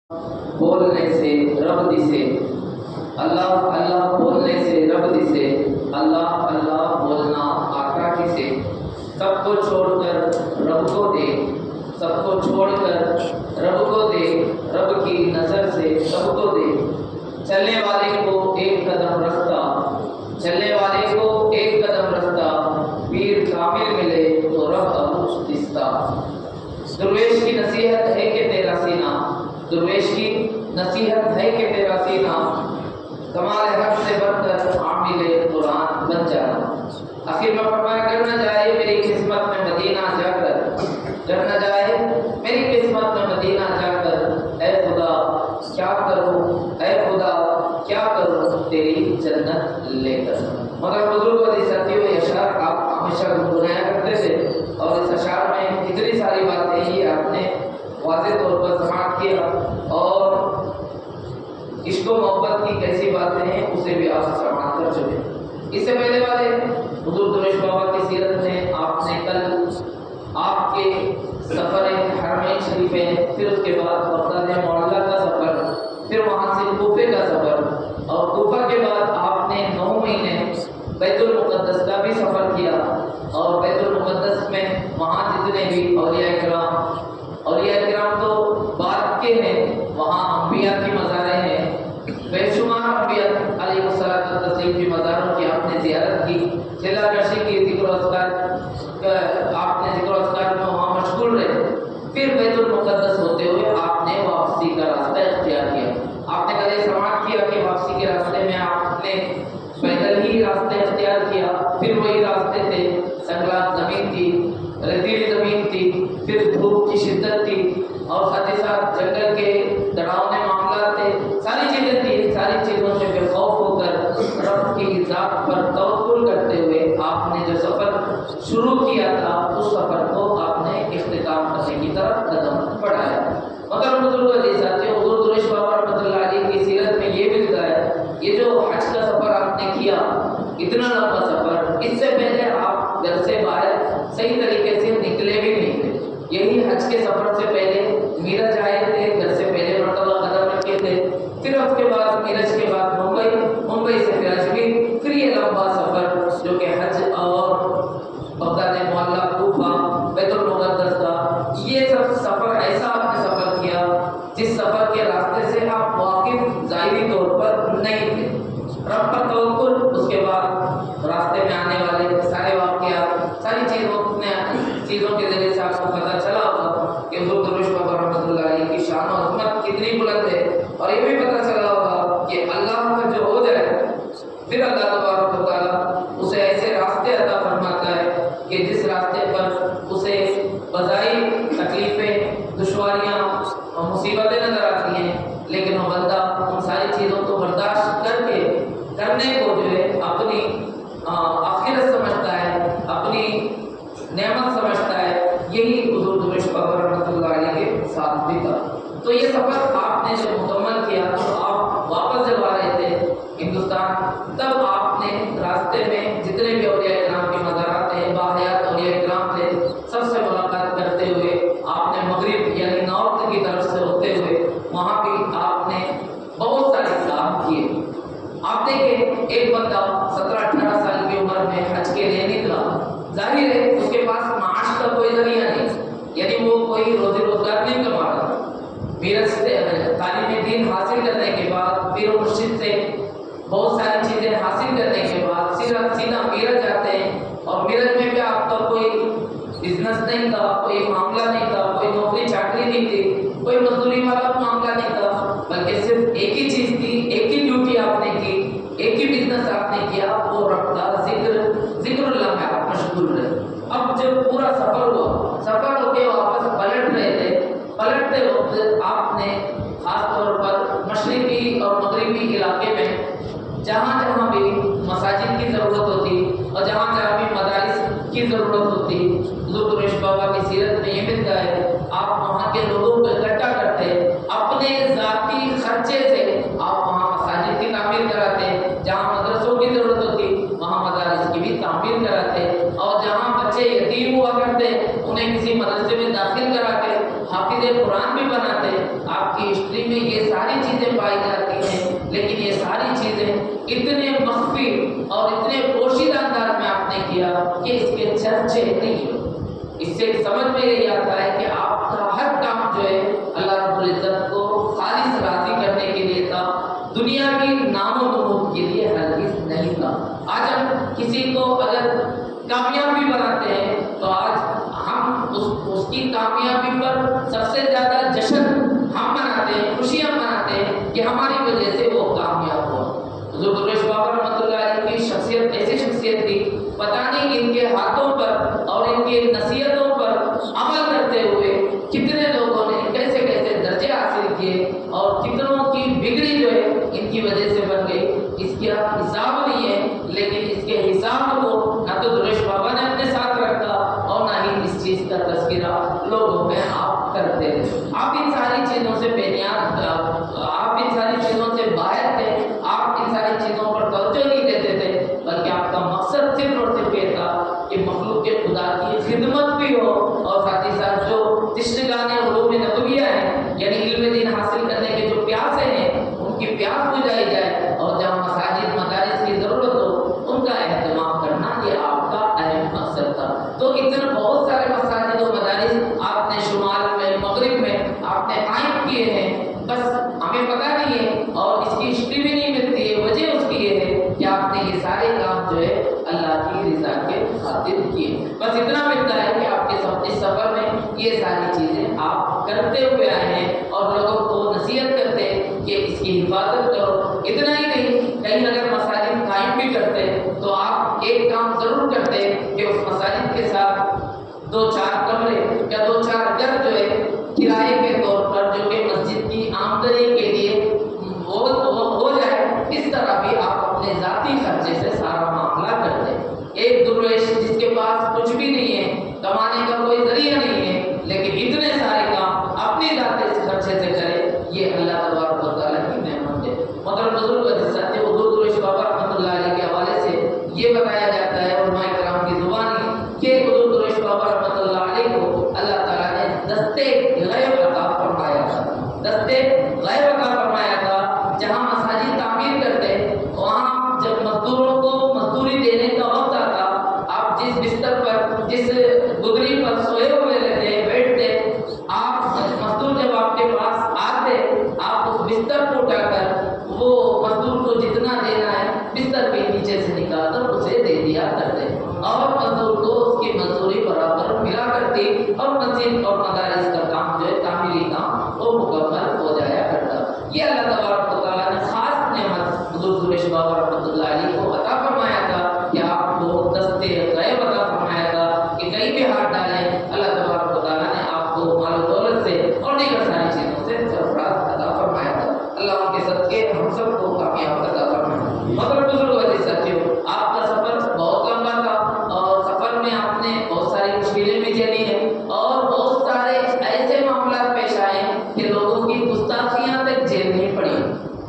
بولنے سے رب دسے، اللہ اللہ بولنے سے رب دسے، اللہ اللہ بولنا آقا کسے، سب کو چھوڑ کر رب کو دے، سب کو چھوڑ کر رب کو دے، رب کی نظر سے سب کو دے، چلنے والے کو ایک قدم رستہ، چلنے والے کو ایک قدم رستہ، پیر کامل ملے تو رب ابوش دستا۔ درویش کی نصیحت ہے کہ تیرا سینہ، درویش کی نصیحت ہے کہ تیرا سینہ، کمال حق سے بڑھ کر عامل قرآن بن جانا۔ آخر میں فرمایا گر نہ جائے میری قسمت میں مدینہ جا کر، گر نہ جائے میری قسمت میں مدینہ جا کر، اے خدا کیا کروں، اے خدا کیا کروں تیری جنت لے کر۔ مگر بزرگ عزیز ساتھیوں، یہ اشعار آپ ہمیشہ گنگنایا کرتے تھے، اور اس اشعار میں اتنی ساری باتیں یہ آپ نے واضح طور پر سماعت کیا، اور عشق و محبت کی کیسی باتیں ہیں اسے بھی آپ سماعت کر چکے۔ اس سے پہلے والے حضور درویش بابا کی سیرت میں آپ نے کل آپ کے سفر حرمین شریفین، پھر اس کے بعد بغداد معلیٰ کا سفر، پھر وہاں سے کوفے کا سفر، اور کوفہ کے بعد آپ نے 9 مہینے بیت المقدس کا بھی سفر کیا، اور بیت المقدس میں وہاں جتنے بھی اولیاء کرام تو بات کے ہیں، وہاں انبیاء کی مزاریں ہیں، بے شمار انبیاء علیہ الصلوۃ والتسلیم کی مزاروں کی آپ نے زیارت کی، چلا کشی کی، ذکر و اذکار آپ نے ذکر و اذکار میں وہاں مشغول رہے، پھر بیت المقدس ہوتے ہوئے آپ نے واپسی کا راستہ اختیار کیا۔ آپ نے کل یہ سماعت کیا کہ واپسی کے راستے میں آپ نے پیدل ہی راستے اختیار کیا، پھر وہی راستے تھے، سنگلاخ زمین تھی، ریتیلی زمین تھی، پھر دھوپ کی شدت تھی، اور ساتھ ہی ساتھ جنگل کے ڈراؤنے معاملات تھے، ساری چیزیں تھی۔ ساری چیزوں سے بے خوف ہو کر رب کی ذات پر توکل کرتے ہوئے آپ نے جو سفر شروع کیا تھا، اس سفر کو آپ نے اختتام کرنے کی طرف قدم بڑھایا۔ مگر بزرگ عزیز ساتھیوں، حضور درویش بابا رحمۃ اللہ علیہ کی سیرت میں یہ ملتا ہے، یہ جو حج کا سفر آپ نے کیا، اتنا لمبا سفر، اس سے پہلے آپ گھر سے باہر صحیح طریقے سے نکلے بھی نہیں تھے۔ یہی حج کے سفر سے پہلے میرج آئے تھے، گھر سے پہلے مرتبہ قدم رکھے تھے، پھر اس کے بعد میرج کے بعد ممبئی سے پھر اجمیر، پھر یہ لمبا سفر جو کہ حج اور بغداد معلیٰ، کوفہ، بیت المقدس کا، یہ سب سفر ایسا آپ نے سفر کیا جس سفر کے راستے سے آپ واقف ظاہری طور پر نہیں تھے۔ رب پر توکل، اس کے بعد راستے میں آنے والے سارے واقعات، ساری چیزوں کے ذریعے سے آپ کو پتہ چلا ہوگا کہ حضور درویش بابا رحمۃ اللہ علیہ کی شان و عظمت کتنی بلند ہے، اور یہ بھی پتہ چلا ہوگا کہ اللہ کا جو ہو جائے پھر اللہ تبارک و تعالیٰ اسے ایسے راستے عطا فرماتا ہے کہ جس راستے پر اسے بظاہر تکلیفیں، دشواریاں اور مصیبتیں نظر آتی ہیں، لیکن وہ بندہ ان ساری چیزوں کو برداشت کر کے کرنے کو جو ہے اپنی آخرت سمجھتا ہے، اپنی نعمت سمجھتا ہے۔ یہی حضور درویش بابا رحمۃ اللہ علیہ کے ساتھ بھی تھا۔ تو یہ سفر آپ نے جب مکمل کیا تو آپ واپس جب آ رہے تھے ہندوستان، تب آپ نے راستے میں جتنے بھی اولیاء کرام کی مزارات ہیں، باحیات اولیاء کرام تھے، سب سے ملاقات کرتے ہوئے آپ نے مغرب یعنی نارتھ کی طرف سے ہوتے ہوئے وہاں بھی آپ نے بہت سارے کام کیے۔ آپ دیکھیں ایک بندہ 17-18 سال کی عمر میں حج کے لیے نکلا، ظاہر ہے اس کے پاس معاش کا کوئی ذریعہ نہیں، یعنی وہ کوئی روزی روزگار نہیں کما رہا۔ میرج سے تعلیم دین حاصل کرنے کے بعد، پھر مرشد سے بہت ساری چیزیں حاصل کرنے کے بعد سیدھا میرج آتے ہیں، اور میرج میں بھی آپ کا کوئی بزنس نہیں تھا، کوئی معاملہ نہیں تھا، کوئی نوکری چاکری نہیں تھی، کوئی مزدوری والا معاملہ نہیں تھا، بلکہ صرف ایک ہی چیز تھی، ایک ہی ڈیوٹی آپ نے کی، ایک ہی بزنس آپ نے کیا، وہ رب کا ذکر اللہ میں آپ مشغول رہے۔ اب جب پورا سفر ہو کے واپس پلٹ رہے تھے، پلٹتے وقت آپ نے خاص طور پر مشرقی اور مغربی علاقے میں جہاں جہاں بھی مساجد کی ضرورت ہوتی اور جہاں جہاں بھی مدارس کی ضرورت ہوتی، حضور درویش بابا کی سیرت میں یہ ملتا ہے، آپ وہاں کے لوگوں کو اکٹھا کرتے، اپنے ذاتی خرچے سے آپ وہاں مساجد کی تعمیر کراتے، جہاں مدرسوں کی ضرورت ہوتی وہاں مدارس کی بھی تعمیر کراتے، اور جہاں بچے یتیم ہوا کرتے انہیں کسی مدرسے میں داخل کرا کے حافظ قرآن بھی بناتے۔ آپ کی ہسٹری میں یہ ساری چیزیں پائی جاتی ہیں، لیکن یہ ساری چیزیں اتنے مخفی اور اتنے پوشیدہ انداز میں آپ نے کیا کہ اس کے چرچے نہیں ہو۔ اس سے سمجھ میں یہی آتا ہے کہ آپ کا ہر کام جو ہے اللہ رب العزت کو خالص راضی کرنے کے لیے تھا، دنیا کی نام و نمود کے لیے ہرگز نہیں تھا۔ آج ہم کسی کو اگر کامیابی بناتے ہیں تو آج ہم اس کی کامیابی پر سب سے زیادہ جشن ہم مناتے ہیں، خوشیاں مناتے ہیں کہ ہماری وجہ سے وہ کامیاب ہوا۔ حضور درویش بابا رحمۃ اللہ علیہ کی شخصیت ایسی شخصیت تھی، پتہ نہیں ان کے ہاتھوں پر اور ان کے نصیحتوں پر عمل کرتے ہوئے کتنے لوگوں نے کیسے کیسے درجے حاصل کیے اور کتنوں کی بگڑی جو ہے ان کی وجہ سے بن گئی، اس کا حساب نہیں ہے۔ لیکن اس کے حساب کو نہ تو درویش بابا نے اپنے ساتھ رکھا اور نہ ہی اس چیز کا تذکرہ لوگوں میں آپ کرتے تھے۔ آپ ان ساری چیزوں سے بے نیاز، آپ ان ساری چیزوں سے باہر تھے، آپ ان ساری چیزوں پر توجہ نہیں دیتے تھے، بلکہ آپ کا مقصد صرف اور صرف یہ تھا کہ مخلوق کے خدا کی خدمت بھی ہو اور ساتھ ہی ساتھ جو تشنگان علوم نبویہ ہیں، یعنی علم دین حاصل کرنے کے جو پیاسے ہیں ان کی پیاس بجھائی جائے، اور جہاں مساجد مدارس کی ضرورت ہو ان کا اہتمام کرنا، یہ آپ کا اہم مقصد تھا۔ تو اتنے بہت سارے مساجد و مدارس آپ نے شمال میں، مغرب میں آپ نے قائم کیے ہیں، بس ہمیں پتہ نہیں ہے اور اس کی ہسٹری بھی نہیں ملتی ہے۔ وجہ اس کی یہ ہے کہ آپ نے یہ سارے کام جو ہے اللہ کی رضا کے خاطر کیے۔ بس اتنا ملتا ہے کہ آپ کے اس سفر میں یہ ساری چیزیں آپ کرتے ہوئے آئے ہیں اور لوگوں کو نصیحت کرتے ہیں کہ اس کی حفاظت کرو۔ اتنا ہی نہیں، کہیں اگر مساجد قائم بھی کرتے تو آپ ایک کام ضرور کرتے کہ اس مساجد کے ساتھ 2-4 کمرے یا 2-4 گھر جو ہے کرائے کے طور پر، جو کہ مسجد کی آمدنی کے لیے وہ ہو جائے، اس طرح بھی آپ اپنے ذاتی خرچے سے سارا معاملہ کرتے۔ ایک درویش جس کے پاس کچھ بھی نہیں ہے، کمانے کا کوئی ذریعہ نہیں ہے، لیکن اتنے سارے کام اپنے ذاتی خرچے سے کرے، یہ اللہ تبارک و تعالیٰ کی نعمت ہے۔ محترم بزرگ ساتھی، حضور درویش بابا رحمۃ اللہ علیہ کے حوالے سے یہ بتایا جاتا ہے علماء کرام کی زبانی کہ حضور درویش بابا رحمۃ اللہ علیہ کو اللہ تعالیٰ نے دستے غیب عطا فرمایا تھا، دستے غیب عطا فرمایا تھا۔ جہاں مساجد تعمیر کرتے وہاں جب مزدوروں کو مزدوری دینے کا وقت آتا، آپ جس بستر پر، جس گدری پر سوئے ہوئے رہتے بیٹھتے، آپ مزدور جب آپ کے پاس آتے، آپ اس بستر کو اٹھا کر وہ مزدور کو جتنا دینا ہے بستر کے نیچے سے نکال کر اسے دے دیا کرتے، اور مزدور کو اس کی مزدوری برابر ملا کرتی، اور مسجد اور مدارس کا کام جو ہے تعمیری کام وہ مکمل ہو جایا کرتا۔ یہ اللہ تبارک و تعالیٰ نے خاص نعمت حضور درویش بابا رحمۃ اللہ علیہ کو عطا فرمایا تھا کہ آپ کو دستے غیب عطا فرمایا تھا کہ کہیں بھی ہاتھ ڈالیں، اللہ تبارک و تعالیٰ نے آپ کو مال و دولت سے اور دیگر ساری چیزوں سے سرفراز عطا فرمایا تھا۔ اللہ ان کے صدقے ہم سب کو کامیاب عطا فرمائے۔ مگر بزرگ عزیز ساتھیوں، آپ کا سفر بہت لمبا تھا اور سفر میں آپ نے بہت ساری مشکلیں بھی جھیلی ہیں اور بہت سارے ایسے معاملات پیش آئے کہ لوگوں کی گستاخیاں تک جھیلنی پڑی،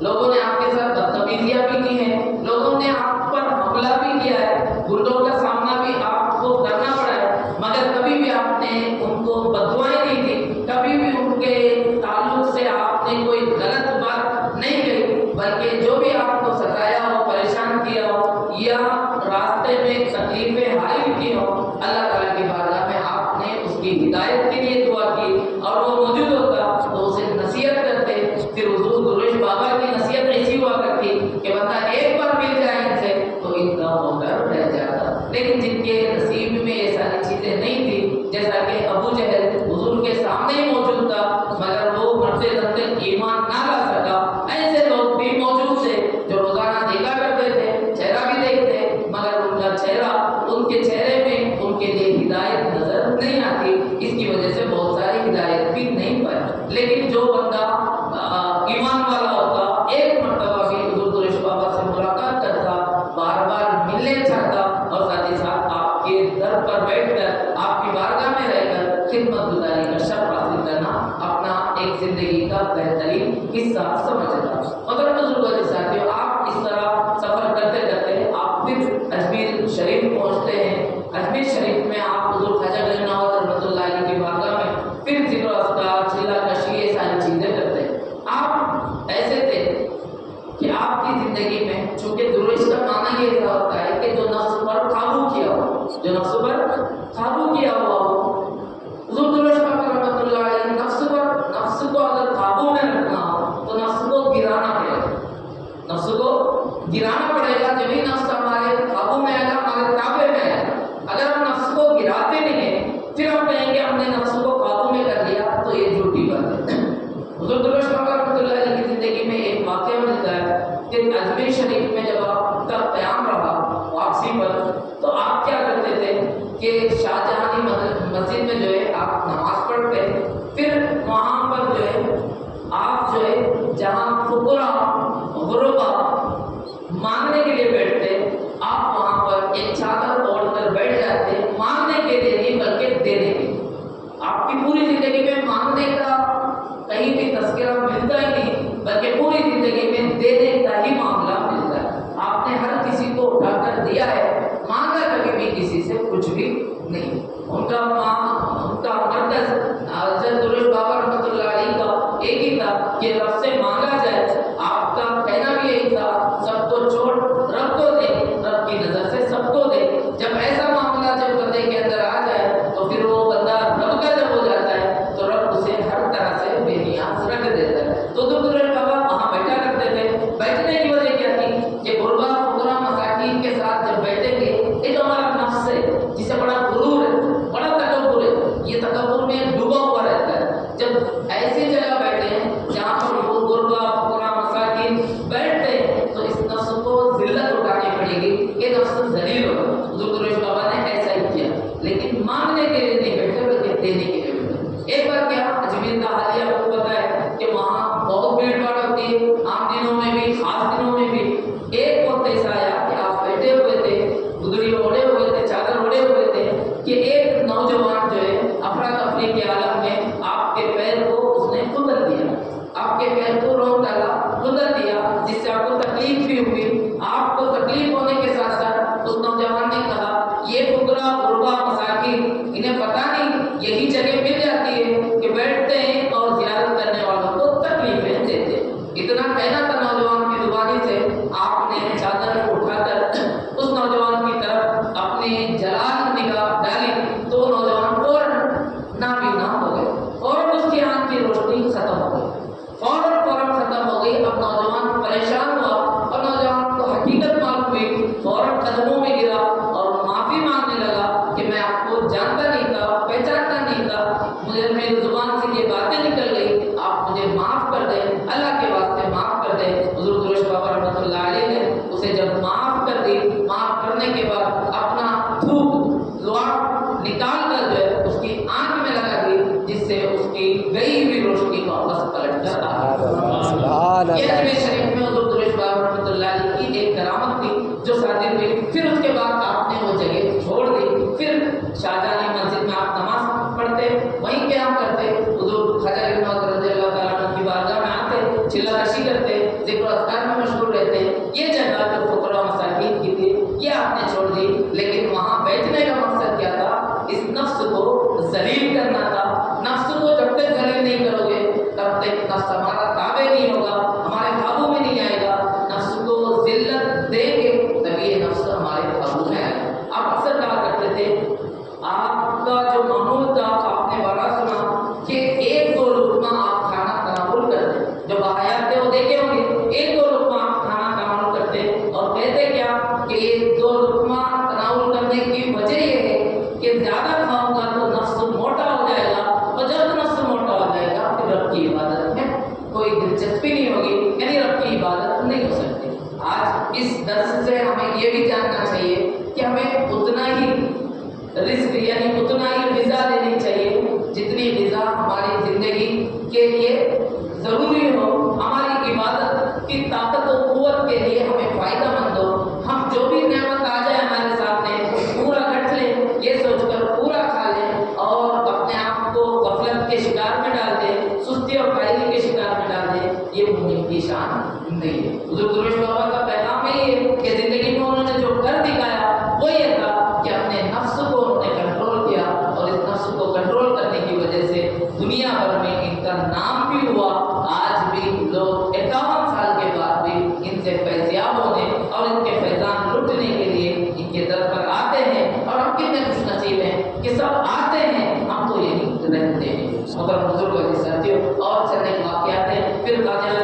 لوگوں نے آپ کے ساتھ بدتمیزیاں بھی کی ہیں، لوگوں نے آپ پر حملہ بھی کیا ہے، گنڈوں کا سامنا بھی آپ کو کرنا پڑا ہے، مگر کبھی بھی آپ نے ان کو بددعائیں نہیں دی، کبھی بھی ان کے تعلق سے آپ نے کوئی غلط بات نہیں کہی، بلکہ جو بھی آپ کو ستایا ہو، پریشان کیا ہو یا راستے میں تکلیفیں حائل کی ہو، اللہ تعالیٰ کی بارگاہ میں آپ نے اس کی ہدایت کے لیے دعا کی، اور وہ موجود ہوتا تو اسے نصیحت کرتے۔ پھر حضور درویش بابا کی نصیحت ایسی ہوا کرتی کہ بندہ ایک بار مل جائے ان سے تو ان کا ہوکر رہ جاتا، لیکن جن کے نصیب میں یہ ساری چیزیں نہیں تھی، جیسا کہ ابو جہل حضور کے سامنے ہی موجود تھا مگر وہ مرتے دم تک ایمان نہ لا سکا، ایسے لوگ بھی موجود تھے جو روزانہ دیکھا کرتے تھے، چہرہ بھی دیکھتے، مگر ان کا چہرہ، ان کے چہرے میں ان کے لیے ہدایت نظر نہیں آتی، اس کی وجہ سے بہت ساری ہدایت بھی نہیں پائی۔ لیکن جو بندہ ایمان والا ہوتا، ایک مرتبہ بھی حضور درویش بابا سے ملاقات کرتا، بار بار ملنے چاہتا، اور ساتھ ہی ساتھ آپ کے در پر بیٹھ کر، آپ کی بارگاہ میں رہ کر خدمت گزاری کا شرف حاصل کرنا اپنا ایک زندگی کا بہترین حصہ سمجھتا۔ مگر بزرگوں کے ساتھیوں، آپ اس طرح سفر کرتے کرتے آپ پھر اجمیر شریف پہنچتے ہیں۔ اجمیر شریف میں آپ حضور خواجہ غریب نواز رحمۃ اللہ علیہ کی بارگاہ میں پھر ذکر و اذکار، چلہ کشی، یہ ساری چیزیں کرتے ہیں۔ آپ ایسے تھے کہ آپ کی زندگی میں، چونکہ درویش کا معنی یہ ہوتا ہے کہ جو نفس پر قابو کیا ہو، جو نفس پر قابو کیا ہوا ہو. حضور درویش پاک رحمۃ اللہ علیہ نفس کو اگر قابو میں رکھنا ہو تو نفس کو گرانا پڑے گا. نفس کو گرانا پڑے گا، جبھی نفس ہمارے قابو میں آئے گا، ہمارے تابع میں آئے گا. اگر ہم نفس کو گراتے نہیں ہیں پھر ہم کہیں گے ہم نے نفس کو قابو میں کر لیا، تو یہ جھوٹی بات ہے. حضور درویش پاک رحمۃ اللہ علیہ کی زندگی میں ایک واقعہ ملتا ہے کہ اجمیر شریف میں جب آپ کا قیام رہا واپسی پر، تو آپ کیا کرتے تھے کہ شاہجہانی مسجد میں جو ہے آپ نماز پڑھتے، پھر وہاں پر جو ہے آپ جو ہے جہاں فقراء غربا مانگنے کے لیے بیٹھتے، آپ وہاں پر ایک چادر اوڑھ کر بیٹھ جاتے، مانگنے کے لیے نہیں بلکہ دینے کے. آپ کی پوری زندگی میں مانگنے کا کہیں بھی تذکرہ ملتا ہی نہیں، بلکہ پوری زندگی میں دینے کا ہی معاملہ ملتا ہے. آپ نے ہر کسی کو اٹھا کر دیا ہے، مانگا کبھی بھی کسی سے کچھ بھی نہیں. ان کا مرکز حضرت درویش بابا رحمۃ اللہ علیہ کا ایک ہی تھا کہ رب سے مانگا جائے. آپ کا کہنا بھی یہی تھا، سب کو چھوڑ رب کو دے، رب کی نظر سے سب کو دے. جب ایسا معاملہ جب بندے کے اندر آ جائے تو پھر وہ بندہ رب کا جب ہو جاتا ہے تو رب اسے ہر طرح سے بے نیاز رکھ دیتا ہے. تو درویش بابا وہاں بیٹھا کرتے تھے. بیٹھنے کی وجہ کیا تھی کہ غربا فقراء مساکین کے ساتھ جب بیٹھیں گے، یہ جو ہمارا نفس ہے جسے بڑا غرور ہے، بڑا تکبر ہے، یہ تکبر میں ڈوبا ہوا رہتا ہے. جب ایسی جگہ بیٹھے ہیں جہاں پر غربا فقراء مساکین بیٹھتے ہیں تو اس نفس کو ذلت اٹھانی پڑے گی، یہ نفس ذلیل ہوگا. حضور درویش بابا نے ایسا ہی کیا، لیکن مانگنے کے لیے نہیں بیٹھے بلکہ دینے کے لیے بیٹھے. ایک بار کیا اجمیر کا حالیہ آپ کو پتا ہے کہ وہاں بہت بھیڑ بھاڑ ہوتی ہے، عام دنوں میں بھی خاص دنوں میں بھی. ایک وقت ایسا آیا کہ آپ بیٹھے ہوئے تھے، گدڑی اوڑھے ہوئے تھے، چادر اوڑھے ہوئے تھے، کہ ایک نوجوان جو ہے افراتفری کے عالم میں آپ کے پیر کو اس نے کھدر دیا، آپ کے پیر کو روک ڈالا، کھدر دیا، جس سے آپ کو تکلیف بھی ہوئی. آپ کو تکلیف ہونے کے ساتھ ساتھ اس نوجوان نے کہا یہ فقراء غربا مساکین انہیں پتہ نہیں یہی جگہ مل جاتی ہے کہ بیٹھتے ہیں اور زیارت کرنے والوں کو تکلیفیں دیتے. اتنا کہنا تھا نوجوان کی زبانی سے، آپ نے چادر کو اٹھا کر اس نوجوان کی طرف اپنی جلال نگاہ ڈالی تو نوجوان فوراً نابینا ہو گئے، فوراً اس کی آنکھ کی روشنی ختم ہو گئی، فوراً ختم ہو گئی. اب نوجوان پریشان ہوا اور نوجوان کو حقیقت معلوم ہوئی، فوراً قدموں میں گرا اور معافی مانگنے لگا کہ میں آپ کو جانتا نہیں تھا، پہچانتا نہیں تھا، مجھے میری زبان سے یہ باتیں نکل گئی، آپ مجھے معاف کر دیں، اللہ کے واسطے معاف کر دیں. حضور درویش بابا رحمۃ اللہ علیہ نے اسے جب معاف کر دی، معاف کرنے کے بعد اپنا تھوک لعاب نکال کر جو ہے اس کی آنکھ میں لگا دی، جس سے اس کی گئی ہوئی روشنی کو واپس پلٹ کر آ گئی. یہ اجمیر شریف میں حضور درویش بابا رحمۃ اللہ علیہ کی ایک کرامت تھی جو صادر ہوئی. پھر اس کے بعد آپ نے وہ جگہ چھوڑ دی، پھر شاہجہانی مسجد میں آپ نماز پڑھتے، وہیں قیام کرتے، حضور خواجہ علمات رضی اللہ تعالیٰ عنہ کی بارگاہ میں آتے، چلہ کشی کرتے، ذکر و اذکار میں مشغول رہتے. یہ جگہ جو فقراء مساکین کی تھی یہ آپ نے چھوڑ دی، لیکن وہاں بیٹھنے کا مقصد کیا تھا؟ اس نفس کو ذلیل کرنا تھا. نفس کو جب تک ذلیل نہیں کرو گے تب تک نفس ہمارا تابع نہیں ہوگا، ہمارے قابو میں نہیں آئے گا. نفس کو ذلت دیں گے تبھی یہ نفس ہمارے قابو میں آئے گا. آپ اکثر کہا کرتے تھے، آپ کا جو معمول تھا آپ نے بڑا سنا کہ ایک دو لقمہ آپ کھانا تناول کرتے، جو باحیات تھے وہ دیکھے ہوں گے، ایک دو لقمہ آپ کھانا تناول کرتے اور کہتے کیا کہ یہ دو لقمہ تناول کرنے کی وجہ یہ ہے کہ زیادہ کھاؤں گا تو نفس موٹا ہو جائے گا، اور جب نفس موٹا ہو جائے گا پھر رب کی عبادت میں کوئی دلچسپی نہیں ہوگی، یعنی رب کی عبادت نہیں ہو سکتی. آج اس درس سے ہمیں یہ بھی جاننا چاہیے کہ ہمیں اتنا ہی رزق یعنی اتنا ہی غذا دینی چاہیے جتنی غذا ہماری زندگی کے لیے ضروری ہو، ہماری عبادت کی طاقت و قوت کے لیے ہمیں فائدہ مند ہو. ہم جو بھی نعمت آ جائے ہمارے سامنے پورا گھٹ لیں، یہ سوچ کر پورا کھا لیں اور اپنے آپ کو غفلت کے شکار میں ڈال دیں، سستی اور کاہلی کے شکار میں ڈال دیں، یہ مومن کی شان نہیں ہے. حضور درویش بابا کا پیغام یہی ہے کہ زندگی میں انہوں نے جو کر دکھایا وہ یہ تھا کہ اپنے نفس کو انہوں نے کنٹرول کیا، اور اس نفس کو کنٹرول کرنے کی وجہ سے دنیا بھر میں ان کا نام بھی ہوا. آج بھی لوگ پھر خواجہ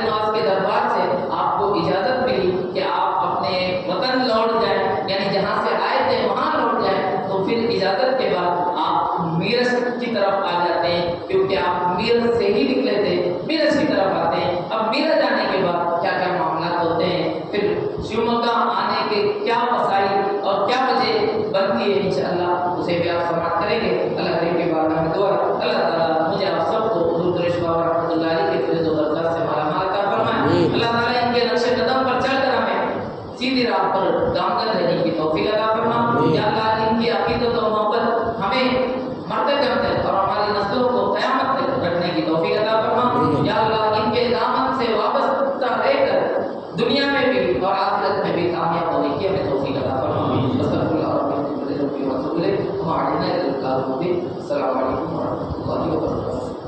نواز کے دربار سے آپ کو اجازت ملی کہ آپ اپنے وطن لوٹ جائیں، یعنی جہاں سے آئے تھے وہاں لوٹ جائیں، تو پھر اجازت کے بعد آپ میرٹھ کی طرف آ جاتے ہیں، کیونکہ آپ میرٹھ سے ہی نکلے تھے، میرٹھ کی طرف آتے ہیں۔ اب میرٹھ جانے کے بعد کیا کیا معاملات ہوتے ہیں، پھر شیوموگا آنے کے کیا مسائل اور کیا وجہ بنتی ہے، انشاءاللہ اسے بھی آپ سماعت کریں گے۔ اللہ کریم کے بارے میں دعا ہے اللہ تعالیٰ مجھے آپ سب کو حضور درش بابا رحمۃ اللہ علیہ کے فیض و برکات سے مالا مال عطا فرمائے۔ اللہ تعالیٰ ان کے نقش قدم پر چل کر ہمیں سیدھی راہ پر گامزن رہنے کی توفیق عطا فرما۔ یا اللہ ان کی عقیدت و محبت ہمیں مرتے دم تک اور ہماری نسلوں کو قیامت تک رکھنے کی توفیق عطا فرما۔ یا اللہ ان کے دامن سے وابستہ رہ کر دنیا میں بھی اور آخرت میں بھی کامیاب ہونے کی ہمیں توفیق عطا فرما۔ استغفر اللہ رب العالمین و اتوب الیہ۔ السلام علیکم ورحمۃ اللہ وبرکاتہ۔